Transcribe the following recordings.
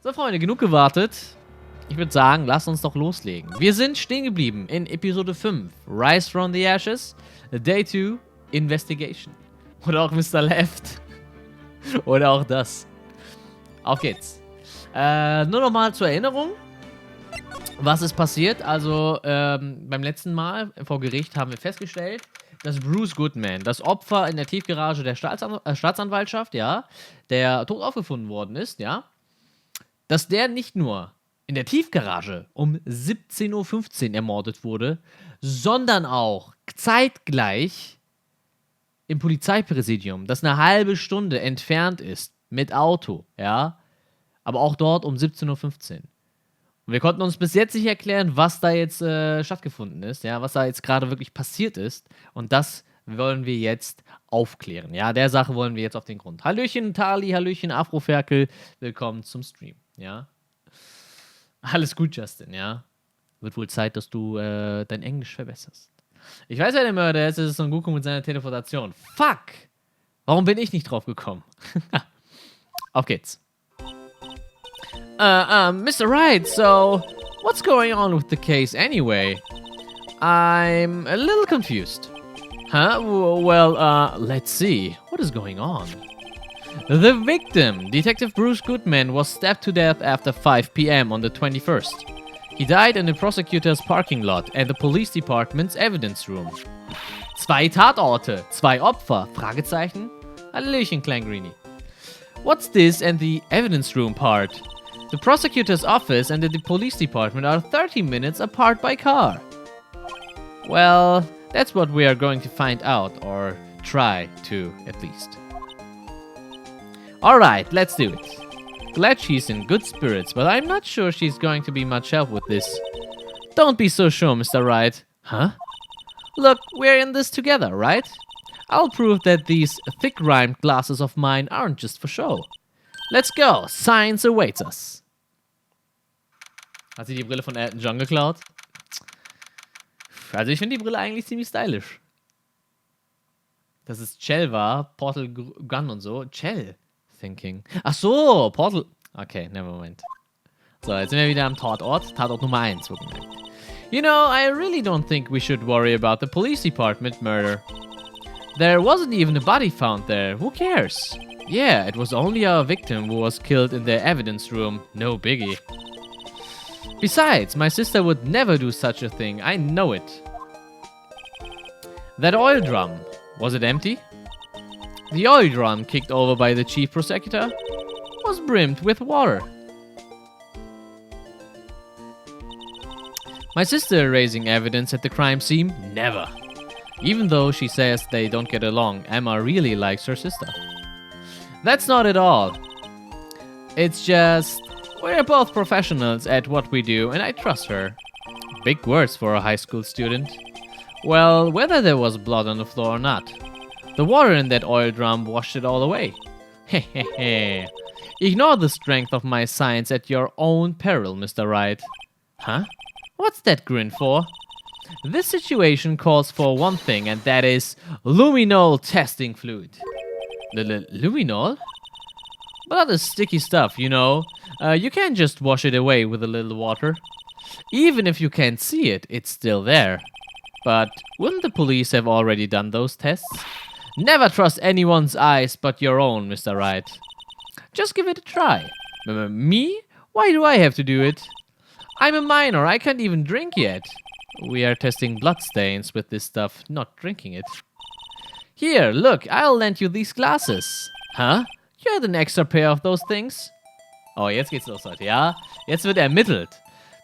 So, Freunde, genug gewartet. Ich würde sagen, lasst uns doch loslegen. Wir sind stehen geblieben in Episode 5. Rise from the Ashes. Day 2. Investigation. Oder auch Mr. Left. Oder auch das. Auf geht's. Nur nochmal zur Erinnerung. Was ist passiert? Also, beim letzten Mal vor Gericht haben wir festgestellt, dass Bruce Goodman, das Opfer in der Tiefgarage der Staatsanwaltschaft, ja, der tot aufgefunden worden ist, ja, dass der nicht nur in der Tiefgarage um 17:15 Uhr ermordet wurde, sondern auch zeitgleich im Polizeipräsidium, das eine halbe Stunde entfernt ist, mit Auto, ja, aber auch dort um 17:15 Uhr. Und wir konnten uns bis jetzt nicht erklären, was da jetzt stattgefunden ist, ja, was da jetzt gerade wirklich passiert ist. Und das wollen wir jetzt aufklären, ja, der Sache wollen wir jetzt auf den Grund. Hallöchen Tali, Hallöchen Afroferkel, willkommen zum Stream, ja. Alles gut, Justin, ja. Wird wohl Zeit, dass du dein Englisch verbesserst. Ich weiß, wer der Mörder ist, es ist Son Goku mit seiner Teleportation. Fuck! Warum bin ich nicht drauf gekommen? Auf geht's. Mr. Wright, so what's going on with the case anyway? I'm a little confused. Huh? Well, let's see. What is going on? The victim, Detective Bruce Goodman, was stabbed to death after 5 p.m. on the 21st. He died in the prosecutor's parking lot and the police department's evidence room. 2 Tatorte, 2 Opfer, Fragezeichen? Hallöchen, Kleingreenie. What's this and the evidence room part? The prosecutor's office and the police department are 30 minutes apart by car. Well, that's what we are going to find out, or try to, at least. Alright, let's do it. Glad she's in good spirits, but I'm not sure she's going to be much help with this. Don't be so sure, Mr. Wright. Huh? Look, we're in this together, right? I'll prove that these thick-rhymed glasses of mine aren't just for show. Let's go. Science awaits us. Hat sie die Brille von Elton John geklaut? Also ich finde die Brille eigentlich ziemlich stylisch. Dass es Chell war, Portal Gun und so. Chell Thinking. Ach so, Portal. Okay, never mind. So, jetzt sind wir wieder am Tatort. Tatort Nummer 1, wohlgemerkt. You know, I really don't think we should worry about the police department murder. There wasn't even a body found there. Who cares? Yeah, it was only our victim who was killed in the evidence room. No biggie. Besides, my sister would never do such a thing. I know it. That oil drum, was it empty? The oil drum kicked over by the chief prosecutor was brimmed with water. My sister raising evidence at the crime scene? Never. Even though she says they don't get along, Emma really likes her sister. That's not at all. It's just, we're both professionals at what we do, and I trust her. Big words for a high school student. Well, whether there was blood on the floor or not, the water in that oil drum washed it all away. Hehehe. Ignore the strength of my science at your own peril, Mr. Wright. Huh? What's that grin for? This situation calls for one thing, and that is luminol testing fluid. Luminol? Blood is sticky stuff, you know. You can't just wash it away with a little water. Even if you can't see it, it's still there. But wouldn't the police have already done those tests? Never trust anyone's eyes but your own, Mr. Wright. Just give it a try. Me? Why do I have to do it? I'm a minor, I can't even drink yet. We are testing bloodstains with this stuff, not drinking it. Here, look, I'll lend you these glasses. Huh? You had an extra pair of those things? Oh, jetzt geht's los, Leute, ja? Jetzt wird ermittelt.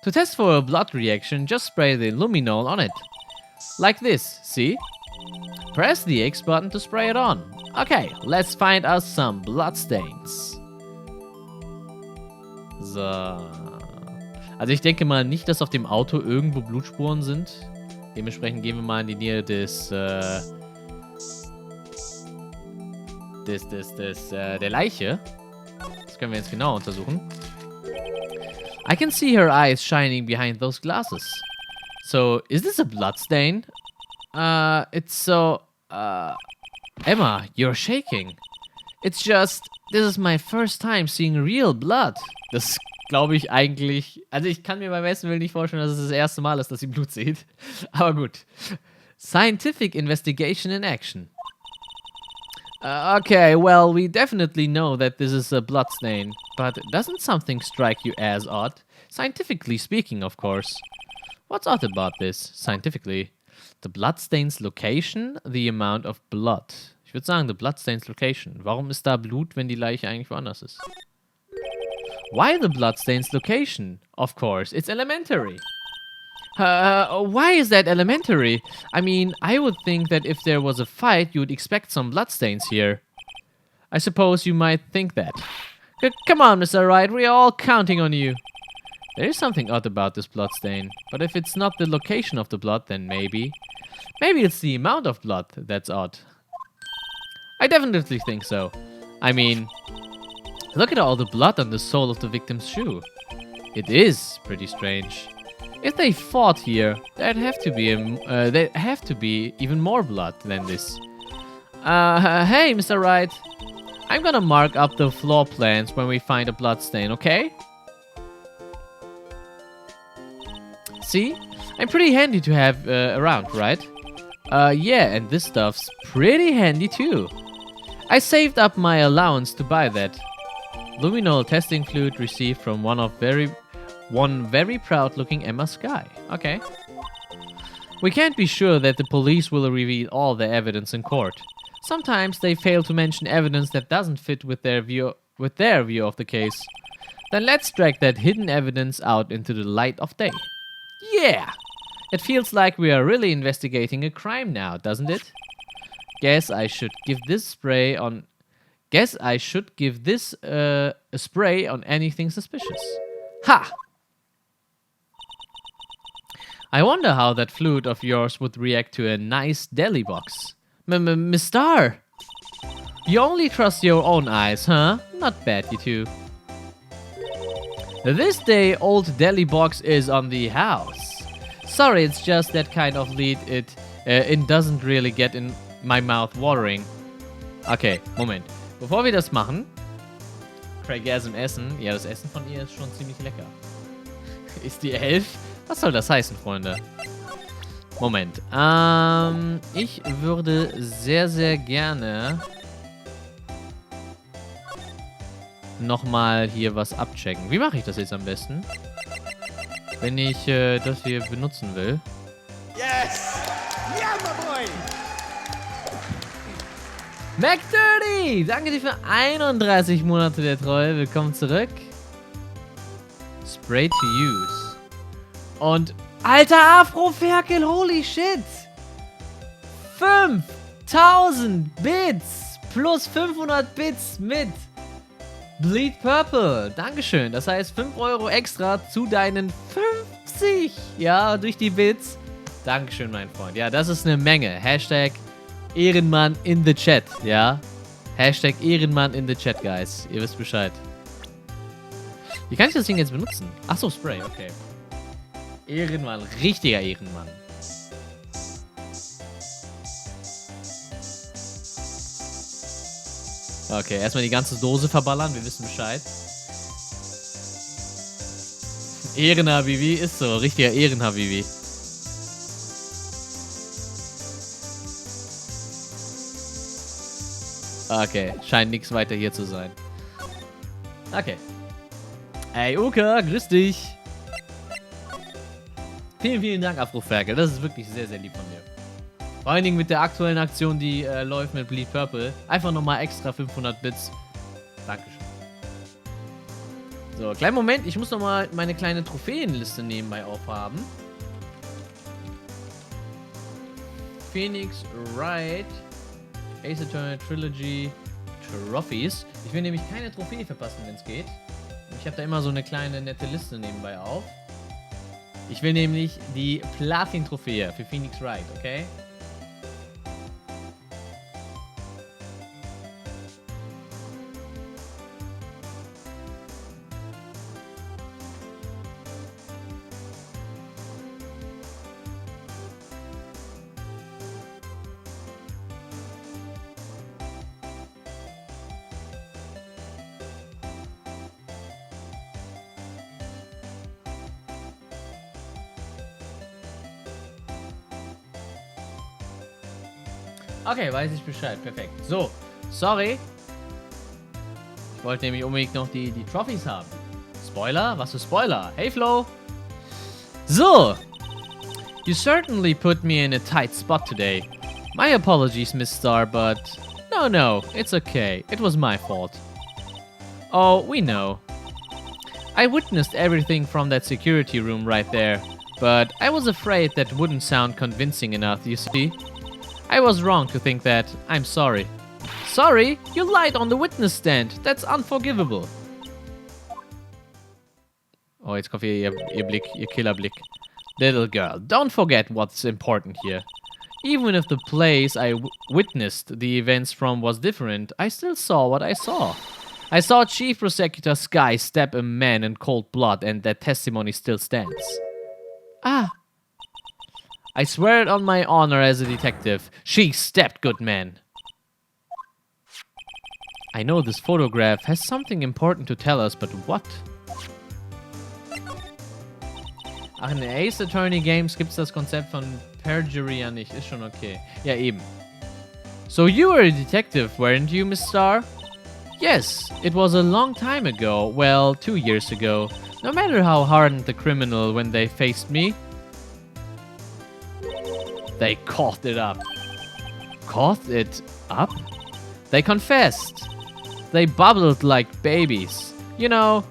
To test for a blood reaction, just spray the luminol on it. Like this, see? Press the X button to spray it on. Okay, let's find us some bloodstains. So. Also ich denke mal nicht, dass auf dem Auto irgendwo Blutspuren sind. Dementsprechend gehen wir mal in die Nähe der Leiche. Das können wir jetzt genau untersuchen. I can see her eyes shining behind those glasses. So, is this a bloodstain? It's so... Emma, you're shaking. It's just... This is my first time seeing real blood. Das glaube ich eigentlich. Also, ich kann mir beim besten Willen nicht vorstellen, dass es das erste Mal ist, dass sie Blut sieht. Aber gut. Scientific investigation in action. Okay, well, we definitely know that this is a bloodstain. But doesn't something strike you as odd? Scientifically speaking, of course. What's odd about this, scientifically? The bloodstain's location, the amount of blood. Ich würde sagen, the bloodstain's location. Warum ist da Blut, wenn die Leiche eigentlich woanders ist? Why the bloodstain's location? Of course, it's elementary. Why is that elementary? I mean, I would think that if there was a fight, you would expect some bloodstains here. I suppose you might think that. Come on, Mr. Wright, we are all counting on you. There is something odd about this bloodstain, but if it's not the location of the blood, then maybe... Maybe it's the amount of blood that's odd. I definitely think so. I mean, look at all the blood on the sole of the victim's shoe. It is pretty strange. If they fought here, there'd have to be even more blood than this. Hey, Mr. Wright. I'm gonna mark up the floor plans when we find a bloodstain, okay? See? I'm pretty handy to have around, right? Yeah, and this stuff's pretty handy too. I saved up my allowance to buy that. Luminol testing fluid received from one very proud-looking Emma Sky. Okay. We can't be sure that the police will reveal all the evidence in court. Sometimes they fail to mention evidence that doesn't fit with their view of the case. Then let's drag that hidden evidence out into the light of day. Yeah! It feels like we are really investigating a crime now, doesn't it? Guess I should give this spray on a spray on anything suspicious. Ha! I wonder how that fluid of yours would react to a nice deli box. Miss Star! You only trust your own eyes, huh? Not bad, you two. This day, old deli box is on the house. Sorry, it's just that kind of lead. It doesn't really get in my mouth watering. Okay, Moment. Bevor wir das machen, Craigasm Essen. Ja, das Essen von ihr ist schon ziemlich lecker. Ist die 11? Was soll das heißen, Freunde? Moment. Ich würde sehr, sehr gerne nochmal hier was abchecken. Wie mache ich das jetzt am besten? Wenn ich das hier benutzen will. Yes! Yeah, my boy! Mac30! Danke dir für 31 Monate der Treue. Willkommen zurück. Spray to use. Und alter Afro-Ferkel, holy shit! 5000 Bits plus 500 Bits mit Bleed Purple. Dankeschön. Das heißt 5 Euro extra zu deinen 50. Ja, durch die Bits. Dankeschön, mein Freund. Ja, das ist eine Menge. Hashtag Ehrenmann in the Chat. Ja. Hashtag Ehrenmann in the Chat, guys. Ihr wisst Bescheid. Wie kann ich das Ding jetzt benutzen? Achso, Spray. Okay. Ehrenmann. Richtiger Ehrenmann. Okay, erstmal die ganze Dose verballern, wir wissen Bescheid. Ehrenhabibi ist so, richtiger Ehrenhabibi. Okay, scheint nichts weiter hier zu sein. Okay. Ey, Uka, grüß dich. Vielen, vielen Dank, Afroferkel. Das ist wirklich sehr, sehr lieb von dir. Vor allen Dingen mit der aktuellen Aktion, die läuft mit Bleed Purple. Einfach nochmal extra 500 Bits. Dankeschön. So, kleinen Moment. Ich muss nochmal meine kleine Trophäenliste nebenbei aufhaben. Phoenix, Wright, Ace Attorney, Trilogy, Trophies. Ich will nämlich keine Trophäe verpassen, wenn es geht. Ich habe da immer so eine kleine nette Liste nebenbei auf. Ich will nämlich die Platin-Trophäe für Phoenix Wright, okay? Okay, weiß ich Bescheid. Perfekt. So, sorry. Ich wollte nämlich unbedingt noch die Trophies haben. Spoiler? Was für Spoiler? Hey, Flo. So. You certainly put me in a tight spot today. My apologies, Miss Star, but... No, it's okay. It was my fault. Oh, we know. I witnessed everything from that security room right there, but I was afraid that wouldn't sound convincing enough, you see? I was wrong to think that. I'm sorry. Sorry? You lied on the witness stand. That's unforgivable. Oh, jetzt kommt ihr Blick, ihr Killerblick. Little girl, don't forget what's important here. Even if the place I witnessed the events from was different, I still saw what I saw. I saw Chief Prosecutor Sky stab a man in cold blood, and that testimony still stands. Ah. I swear it on my honor as a detective. She stabbed Goodman. I know this photograph has something important to tell us, but what? Ach, in Ace Attorney Games gibt's das Konzept von Perjury ja nicht. Ist schon okay. Ja, eben. So you were a detective, weren't you, Miss Star? Yes, it was a long time ago. Well, 2 years ago. No matter how hardened the criminal when they faced me, they coughed it up. Coughed it up? They confessed. They bubbled like babies. You know,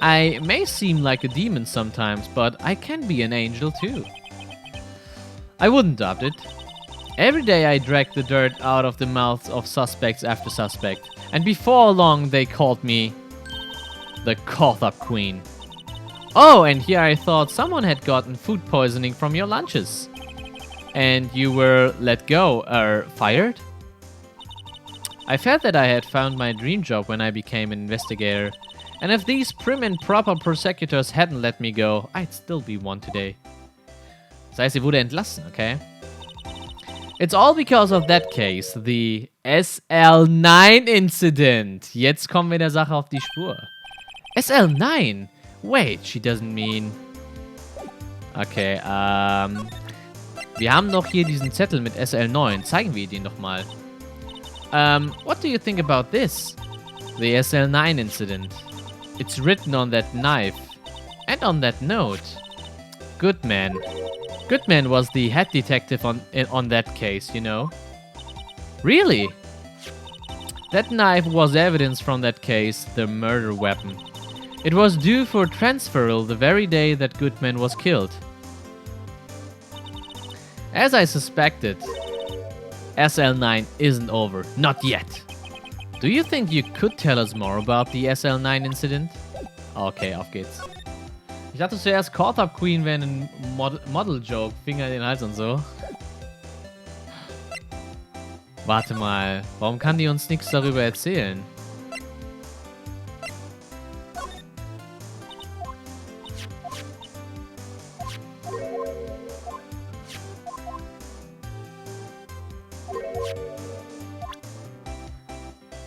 I may seem like a demon sometimes, but I can be an angel too. I wouldn't doubt it. Every day I dragged the dirt out of the mouths of suspects after suspect, and before long they called me the Cough-Up Queen. Oh, and here I thought someone had gotten food poisoning from your lunches. And you were let go, fired? I felt that I had found my dream job when I became an investigator. And if these prim and proper prosecutors hadn't let me go, I'd still be one today. Das heißt, sie wurde entlassen, okay? It's all because of that case, the SL9 incident. Jetzt kommen wir der Sache auf die Spur. SL9? Wait, she doesn't mean... Okay, wir haben noch hier diesen Zettel mit SL9. Zeigen wir den doch mal. What do you think about this? The SL9 incident. It's written on that knife. And on that note. Goodman. Goodman was the head detective on that case, you know. Really? That knife was evidence from that case, the murder weapon. It was due for transferal the very day that Goodman was killed. As I suspected, SL9 isn't over. Not yet. Do you think you could tell us more about the SL9 incident? Okay, auf geht's. Ich dachte zuerst, Cough-Up Queen wäre ein Model-Joke. Finger in den Hals und so. Warte mal. Warum kann die uns nichts darüber erzählen?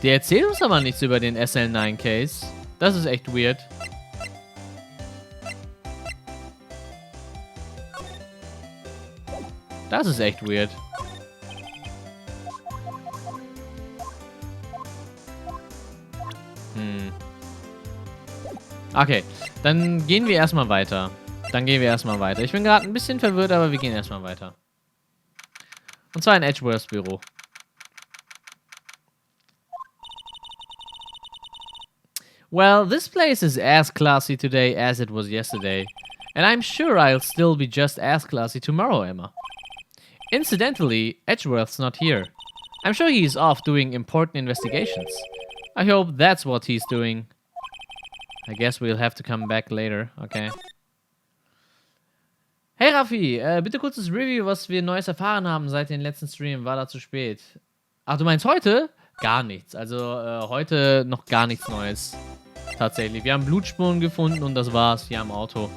Die erzählt uns aber nichts über den SL9-Case. Das ist echt weird. Das ist echt weird. Okay, dann gehen wir erstmal weiter. Ich bin gerade ein bisschen verwirrt, aber wir gehen erstmal weiter. Und zwar in Edgeworths Büro. Well, this place is as classy today as it was yesterday. And I'm sure I'll still be just as classy tomorrow, Emma. Incidentally, Edgeworth's not here. I'm sure he's off doing important investigations. I hope that's what he's doing. I guess we'll have to come back later, okay. Hey Raffi, bitte kurzes Review, was wir Neues erfahren haben seit den letzten Stream. War da zu spät? Ach, du meinst heute? Gar nichts. Also heute noch gar nichts Neues. Tatsächlich. Wir haben Blutspuren gefunden und das war's. Hier am Auto.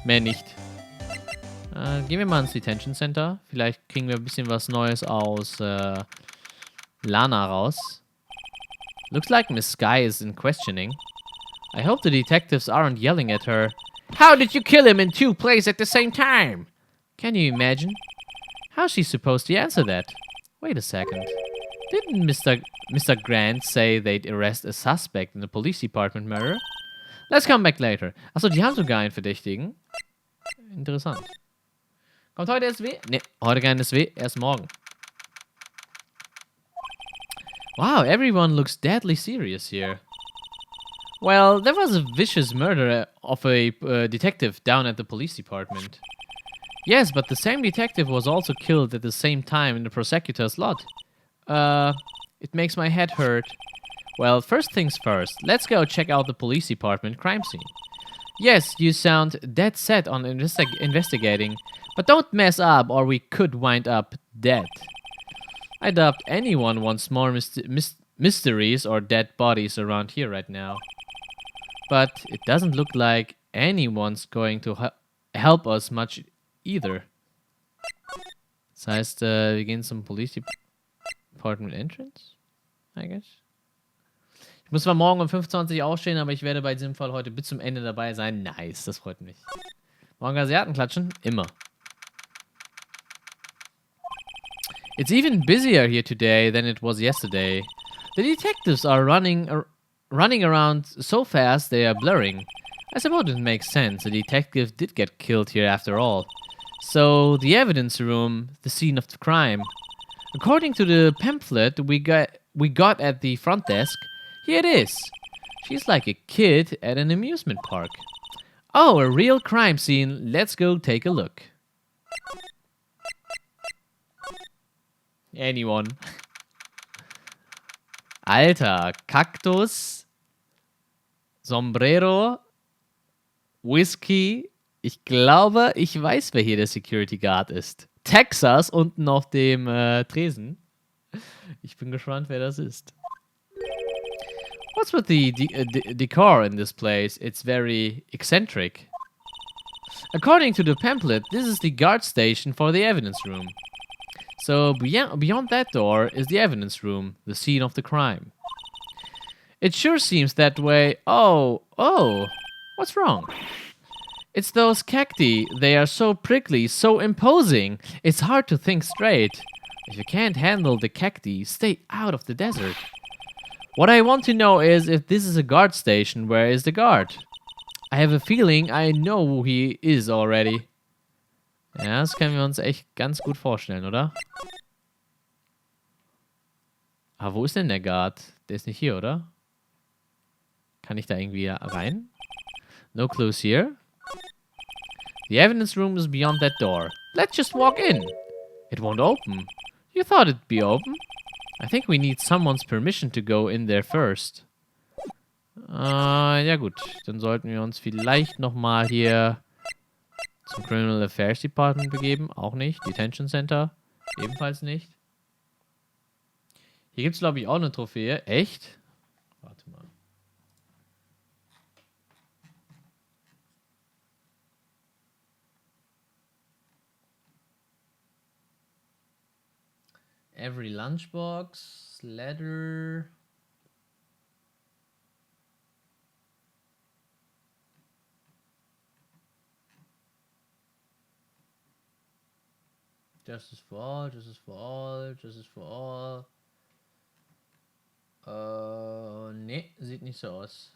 Mehr nicht. Gehen wir mal ins Detention Center. Vielleicht kriegen wir ein bisschen was Neues aus Lana raus. Looks like Miss Sky is in questioning. I hope the detectives aren't yelling at her. How did you kill him in 2 places at the same time? Can you imagine? How's she supposed to answer that? Wait a second. Didn't Mr. Grant say they'd arrest a suspect in the police department murder? Let's come back later. Achso, die haben sogar einen Verdächtigen. Interessant. Kommt heute SW? Ne, heute kein SW, erst morgen. Wow, everyone looks deadly serious here. Well, there was a vicious murder of a detective down at the police department. Yes, but the same detective was also killed at the same time in the prosecutor's lot. It makes my head hurt. Well, first things first, let's go check out the police department crime scene. Yes, you sound dead set on investigating, but don't mess up or we could wind up dead. I doubt anyone wants more mysteries or dead bodies around here right now. But it doesn't look like anyone's going to help us much either. Das heißt, wir gehen zum Police Department Entrance, I guess. Ich muss zwar morgen um 25 Uhr aufstehen, aber ich werde bei diesem Fall heute bis zum Ende dabei sein. Nice, das freut mich. Morgen Asiaten klatschen? Immer. It's even busier here today than it was yesterday. The detectives are running around so fast they are blurring. I suppose it makes sense. The detective did get killed here after all. So, the evidence room, the scene of the crime. According to the pamphlet we got at the front desk, here it is. She's like a kid at an amusement park. Oh, a real crime scene. Let's go take a look. Anyone. Alter, Kaktus, Sombrero, Whisky. Ich glaube, ich weiß, wer hier der Security Guard ist. Texas unten auf dem Tresen. Ich bin gespannt, wer das ist. What's with the decor in this place? It's very eccentric. According to the pamphlet, this is the guard station for the evidence room. So beyond that door is the evidence room, the scene of the crime. It sure seems that way. Oh, what's wrong? It's those cacti. They are so prickly, so imposing. It's hard to think straight. If you can't handle the cacti, stay out of the desert. What I want to know is if this is a guard station, where is the guard? I have a feeling I know who he is already. Ja, das können wir uns echt ganz gut vorstellen, oder? Aber wo ist denn der Guard? Der ist nicht hier, oder? Kann ich da irgendwie rein? No clues here. The evidence room is beyond that door. Let's just walk in. It won't open. You thought it'd be open? I think we need someone's permission to go in there first. Ja gut. Dann sollten wir uns vielleicht nochmal hier zum Criminal Affairs Department begeben. Auch nicht. Detention Center. Ebenfalls nicht. Hier gibt es, glaube ich, auch eine Trophäe. Echt? Warte mal. Every lunchbox, letter. Justice for all, justice for all, justice for all. Nee, sieht nicht so aus.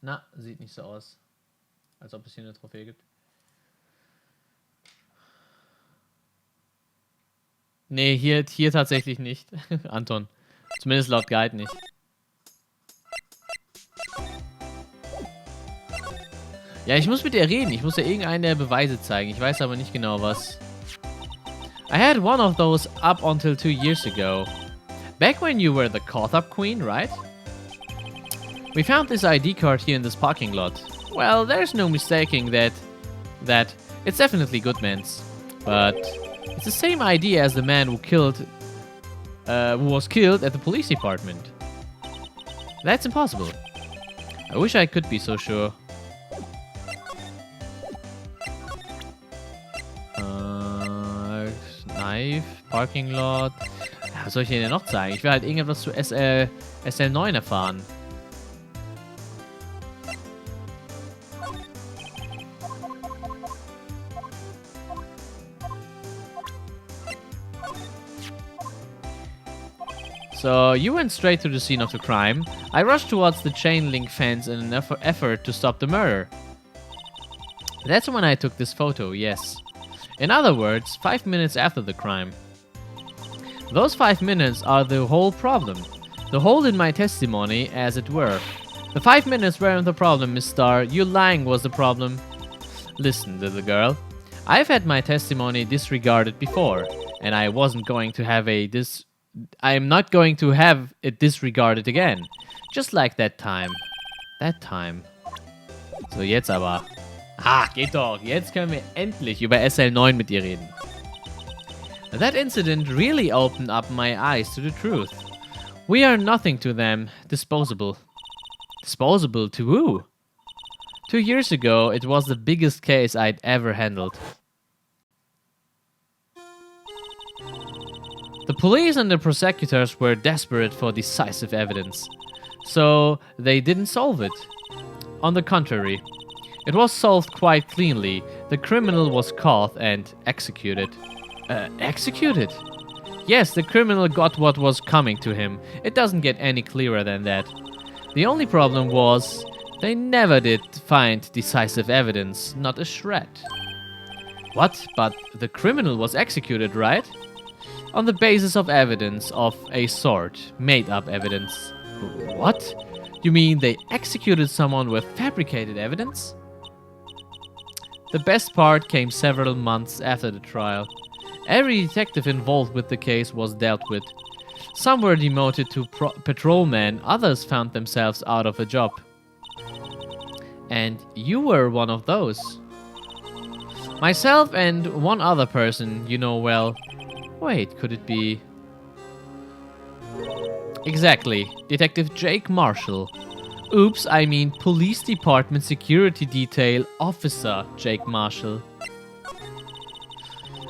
Na, sieht nicht so aus. Als ob es hier eine Trophäe gibt. Nee, hier tatsächlich nicht. Anton. Zumindest laut Guide nicht. Ja, ich muss mit ihr reden. Ich muss ja irgendeinen der Beweise zeigen. Ich weiß aber nicht genau was. I had one of those up until 2 years ago. Back when you were the caught-up queen, right? We found this ID card here in this parking lot. Well, there's no mistaking that it's definitely Goodman's. But it's the same ID as the man who was killed at the police department. That's impossible. I wish I could be so sure. Knife, Parking Lot. Ja, was soll ich denn noch zeigen? Ich will halt irgendetwas zu SL9 erfahren. So you went straight to the scene of the crime. I rushed towards the chain link fence in an effort to stop the murder. That's when I took this photo, yes. In other words, 5 minutes after the crime. Those 5 minutes are the whole problem. The hole in my testimony, as it were. The 5 minutes weren't the problem, Miss Starr. You lying was the problem. Listen, little girl. I've had my testimony disregarded before, and I wasn't going to have I'm not going to have it disregarded again. Just like that time. That time. So, jetzt aber. Geht doch. Jetzt können wir endlich über SL9 mit ihr reden. That incident really opened up my eyes to the truth. We are nothing to them. Disposable. Disposable to who? 2 years ago, it was the biggest case I'd ever handled. The police and the prosecutors were desperate for decisive evidence, so they didn't solve it. On the contrary, it was solved quite cleanly. The criminal was caught and executed. Executed? Yes, the criminal got what was coming to him. It doesn't get any clearer than that. The only problem was, they never did find decisive evidence, not a shred. What? But the criminal was executed, right? On the basis of evidence of a sort, made-up evidence. What? You mean they executed someone with fabricated evidence? The best part came several months after the trial. Every detective involved with the case was dealt with. Some were demoted to patrolmen, others found themselves out of a job. And you were one of those. Myself and one other person you know well. Wait, could it be... Exactly, Detective Jake Marshall. Oops, I mean Police Department Security Detail Officer Jake Marshall.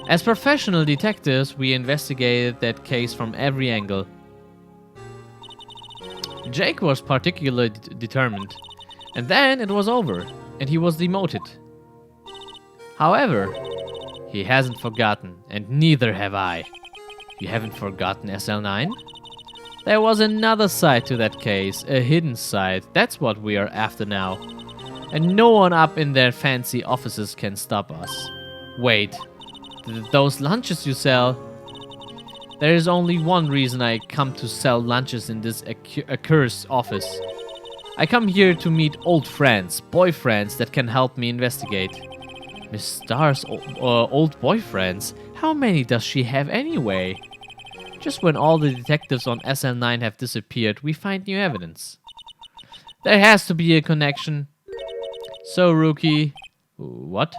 As professional detectives, we investigated that case from every angle. Jake was particularly determined. And then it was over, and he was demoted. However, he hasn't forgotten, and neither have I. You haven't forgotten SL9? There was another side to that case, a hidden side. That's what we are after now. And no one up in their fancy offices can stop us. Wait, those lunches you sell? There is only one reason I come to sell lunches in this accursed office. I come here to meet old friends, boyfriends that can help me investigate. Miss Starr's old boyfriends? How many does she have anyway? Just when all the detectives on SL9 have disappeared, we find new evidence. There has to be a connection. So, Rookie... What?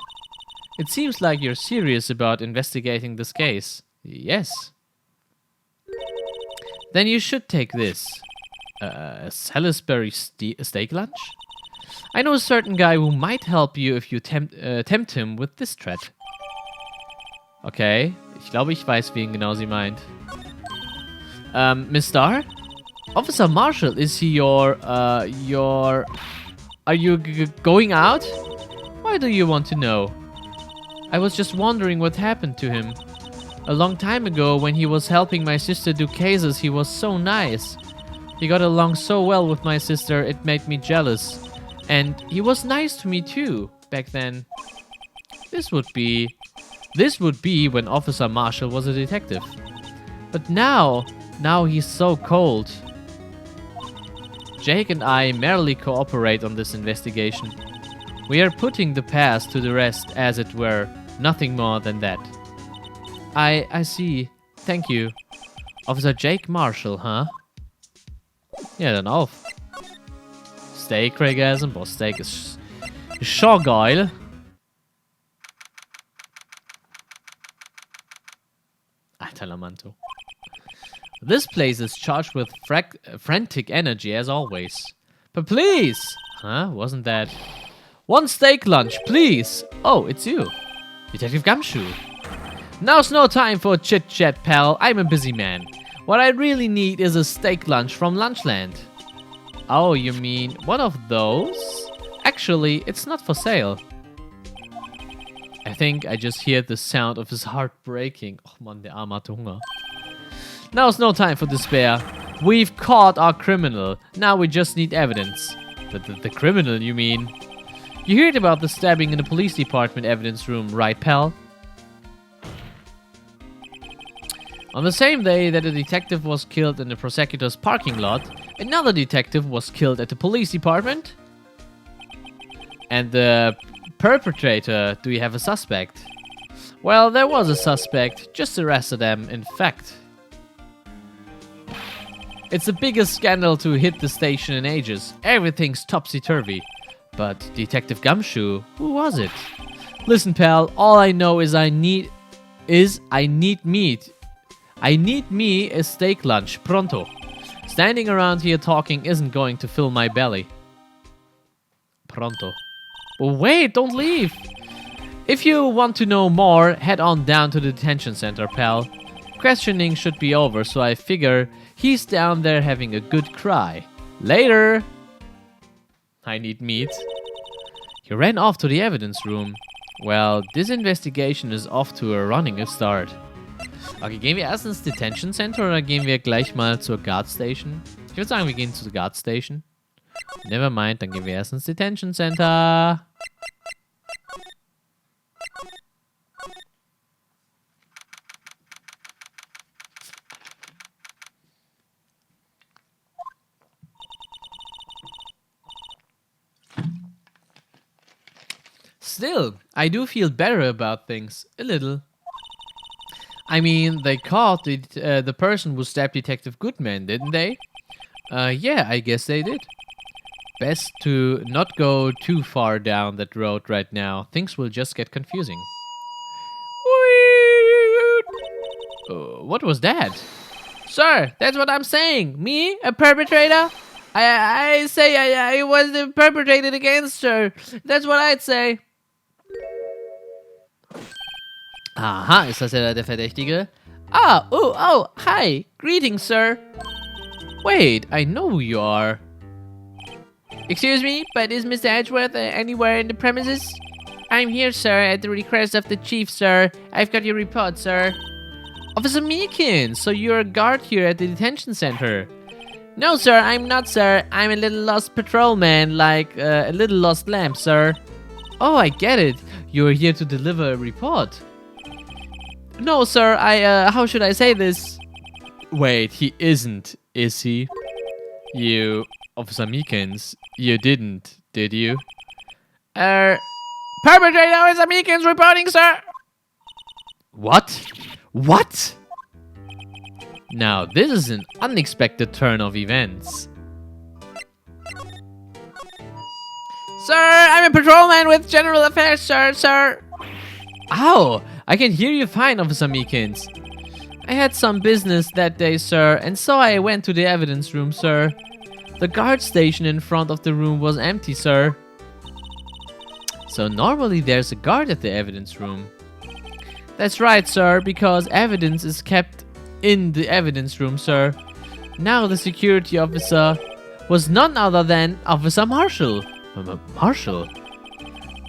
It seems like you're serious about investigating this case. Yes. Then you should take this. Salisbury steak lunch? I know a certain guy who might help you if you tempt him with this threat. Okay, ich glaube, ich weiß, wen genau sie meint. Miss Starr? Officer Marshall, is he your... Are you going out? Why do you want to know? I was just wondering what happened to him. A long time ago, when he was helping my sister do cases, he was so nice. He got along so well with my sister, it made me jealous. And he was nice to me too, back then. This would be when Officer Marshall was a detective. But now he's so cold. Jake and I merely cooperate on this investigation. We are putting the past to the rest, as it were, nothing more than that. I see. Thank you. Officer Jake Marshall, huh? Ja, dann auf. Steak essen. Boah, Steak ist schon geil. Alter Lamanto. This place is charged with frantic energy as always. But please! Huh? Wasn't that... One steak lunch, please! Oh, it's you. Detective Gumshoe. Now's no time for chit-chat, pal. I'm a busy man. What I really need is a steak lunch from Lunchland. Oh, you mean one of those? Actually, it's not for sale. I think I just heard the sound of his heart breaking. Oh man, der Arme hatte Hunger. Now's no time for despair. We've caught our criminal. Now we just need evidence. The criminal, you mean? You heard about the stabbing in the police department evidence room, right, pal? On the same day that a detective was killed in the prosecutor's parking lot, another detective was killed at the police department. And the perpetrator, do you have a suspect? Well, there was a suspect, just arrested them, in fact. It's the biggest scandal to hit the station in ages. Everything's topsy-turvy. But Detective Gumshoe, who was it? Listen, pal, all I know is I need meat. I need me a steak lunch, pronto. Standing around here talking isn't going to fill my belly. Pronto. But wait, don't leave. If you want to know more, head on down to the detention center, pal. Questioning should be over, so I figure he's down there having a good cry. Later. I need meat. He ran off to the evidence room. Well, this investigation is off to a running start. Okay, gehen wir erst ins Detention Center oder gehen wir gleich mal zur Guard Station? Ich würde sagen, wir gehen zur Guard Station. Never mind, dann gehen wir erst ins Detention Center. Still, I do feel better about things. A little. I mean, they caught the person who stabbed Detective Goodman, didn't they? Yeah, I guess they did. Best to not go too far down that road right now. Things will just get confusing. What was that? Sir, that's what I'm saying. Me, a perpetrator? I say I was perpetrated against her. That's what I'd say. Aha, ist das ja der Verdächtige? Ah, oh, hi. Greetings, sir. Wait, I know who you are. Excuse me, but is Mr. Edgeworth anywhere in the premises? I'm here, sir, at the request of the chief, sir. I've got your report, sir. Officer Meekins, so you're a guard here at the detention center. No, sir, I'm not, sir. I'm a little lost patrolman, like a little lost lamb, sir. Oh, I get it. You're here to deliver a report. No, sir, how should I say this? Wait, he isn't, is he? You, Officer Meekins, you did you? Perpetrator Officer Meekins reporting, sir! What? What? Now, this is an unexpected turn of events. Sir, I'm a patrolman with general affairs, sir. Ow! I can hear you fine, Officer Meekins. I had some business that day, sir, and so I went to the evidence room, sir. The guard station in front of the room was empty, sir. So normally there's a guard at the evidence room. That's right, sir, because evidence is kept in the evidence room, sir. Now the security officer was none other than Officer Marshall. Marshall?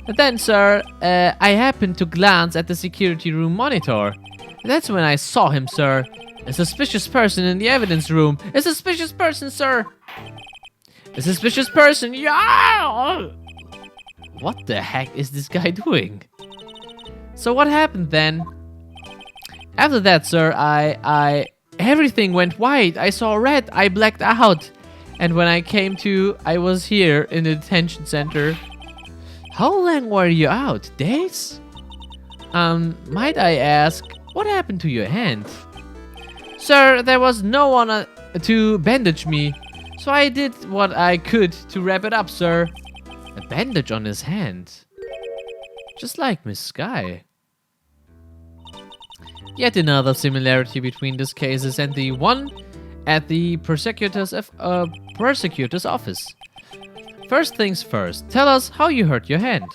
And then, sir, I happened to glance at the security room monitor. That's when I saw him, sir. A suspicious person in the evidence room. A suspicious person, sir. A suspicious person. Yeah! What the heck is this guy doing? So what happened then? After that, sir, everything went white. I saw red. I blacked out. And when I came to, I was here in the detention center. How long were you out? Days? Might I ask, what happened to your hand? Sir, there was no one to bandage me. So I did what I could to wrap it up, sir. A bandage on his hand. Just like Miss Sky. Yet another similarity between these cases and the one at the prosecutor's office. First things first, tell us how you hurt your hand.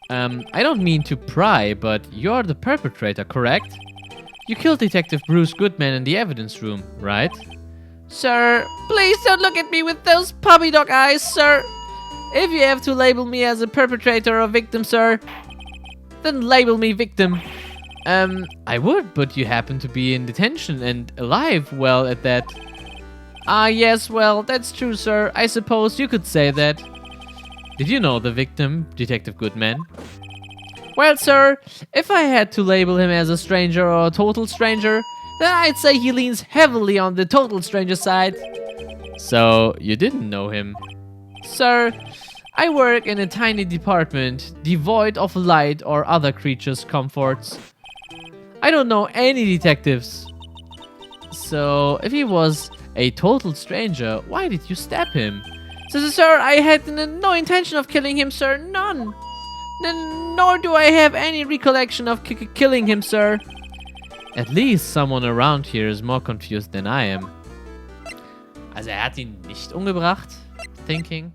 I don't mean to pry, but you're the perpetrator, correct? You killed Detective Bruce Goodman in the evidence room, right? Sir, please don't look at me with those puppy dog eyes, sir. If you have to label me as a perpetrator or victim, sir, then label me victim. I would, but you happen to be in detention and alive, well, at that. Ah, yes, well, that's true, sir. I suppose you could say that. Did you know the victim, Detective Goodman? Well, sir, if I had to label him as a stranger or a total stranger, then I'd say he leans heavily on the total stranger side. So, you didn't know him? Sir, I work in a tiny department, devoid of light or other creatures' comforts. I don't know any detectives. So, if he was a total stranger, why did you stab him? Sir, I had no intention of killing him, sir. None. Nor do I have any recollection of killing him, sir. At least someone around here is more confused than I am. Also hat ihn nicht umgebracht, thinking.